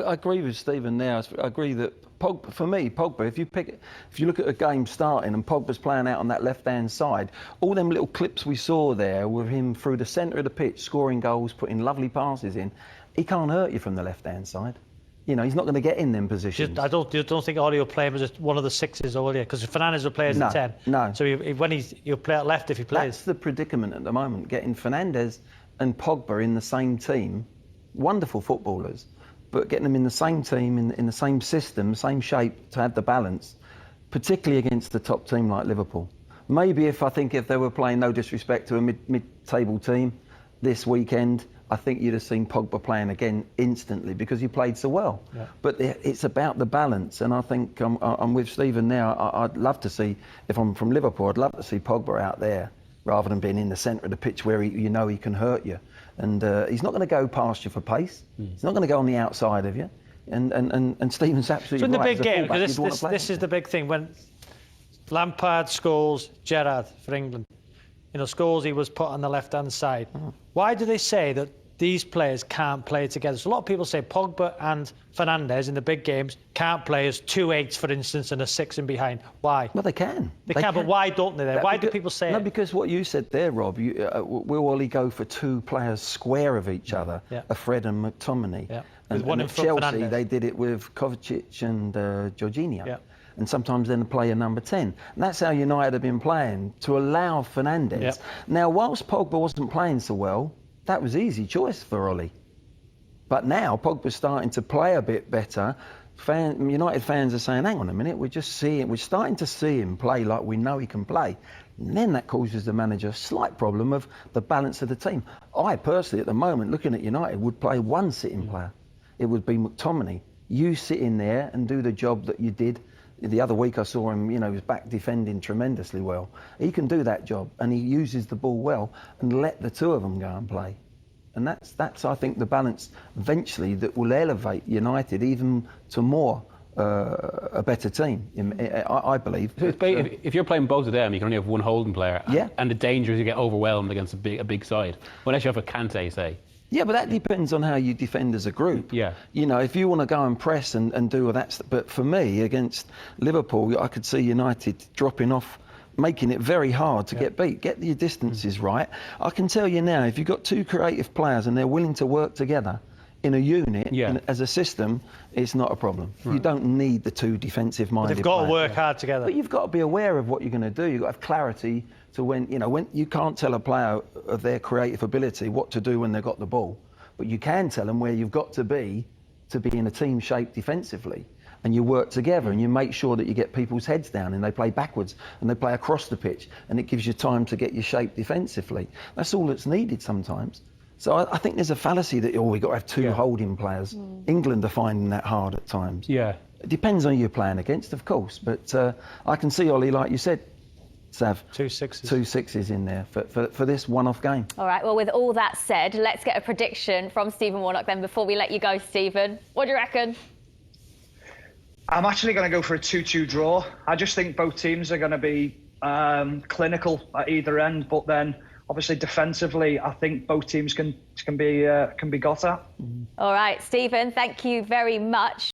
I agree with Stephen now. I agree that Pogba, for me, Pogba, if you look at a game starting and Pogba's playing out on that left-hand side, all them little clips we saw there with him through the centre of the pitch, scoring goals, putting lovely passes in, he can't hurt you from the left-hand side. You know, he's not going to get in them positions. I don't think Ollie will play him as one of the sixes, will you? Because Fernandes will play as a 10. No. So he'll play at left if he plays. That's the predicament at the moment. Getting Fernandes and Pogba in the same team, wonderful footballers, but getting them in the same team, in the same system, same shape to have the balance, particularly against the top team like Liverpool. Maybe if they were playing, no disrespect to a mid-table team this weekend, I think you'd have seen Pogba playing again instantly because he played so well. Yeah. But it's about the balance, and I think I'm with Stephen now. I'd love to see, if I'm from Liverpool, I'd love to see Pogba out there rather than being in the centre of the pitch where he can hurt you. And he's not going to go past you for pace. He's not going to go on the outside of you. And Stephen's absolutely right. So in the big game, because this is the big thing, when Lampard, Scholes, Gerrard for England, you know, Scholes, he was put on the left-hand side. Why do they say that these players can't play together? So a lot of people say Pogba and Fernandes in the big games can't play as 2 8s, for instance, and a 6 in behind. Why? Well, they can. They can, but why don't they then? Why do people say No, because what you said there, Rob, will Ollie go for 2 players square of each other, a Fred and McTominay? Yeah. And at Chelsea, they did it with Kovacic and Jorginho. Yeah. And sometimes then play a number 10. And that's how United have been playing, to allow Fernandes. Yep. Now, whilst Pogba wasn't playing so well, that was easy choice for Ollie. But now Pogba's starting to play a bit better. United fans are saying, hang on a minute, we're starting to see him play like we know he can play. And then that causes the manager a slight problem of the balance of the team. I personally, at the moment, looking at United, would play one sitting player. It would be McTominay. You sit in there and do the job that you did. The other week I saw him, he was back defending tremendously well. He can do that job, and he uses the ball well, and let the 2 of them go and play. And that's I think, the balance eventually that will elevate United even to more a better team, I believe. So if you're playing both of them, you can only have one holding player. Yeah. And the danger is you get overwhelmed against a big side. Unless you have a Kante, say. Yeah, but that depends on how you defend as a group. Yeah. You know, if you want to go and press and do all that. But for me, against Liverpool, I could see United dropping off, making it very hard to get beat. Get your distances right. I can tell you now, if you've got 2 creative players and they're willing to work together in a unit, as a system, it's not a problem. Right. You don't need the 2 defensive-minded players. They've got to work hard together. But you've got to be aware of what you're going to do. You've got to have clarity to when you can't tell a player of their creative ability what to do when they've got the ball, but you can tell them where you've got to be in a team shape defensively, and you work together and you make sure that you get people's heads down and they play backwards and they play across the pitch, and it gives you time to get your shape defensively. That's all that's needed sometimes. So I think there's a fallacy that we've got to have 2 holding players. England are finding that hard at times. Yeah. It depends on who you're playing against, of course, but I can see, Ollie, like you said, Sav, 2 6s. 2 6s in there for this one-off game. All right, well, with all that said, let's get a prediction from Stephen Warnock then before we let you go, Stephen. What do you reckon? I'm actually going to go for a 2-2 draw. I just think both teams are going to be clinical at either end, but then obviously defensively, I think both teams can be got at. All right, Stephen, thank you very much.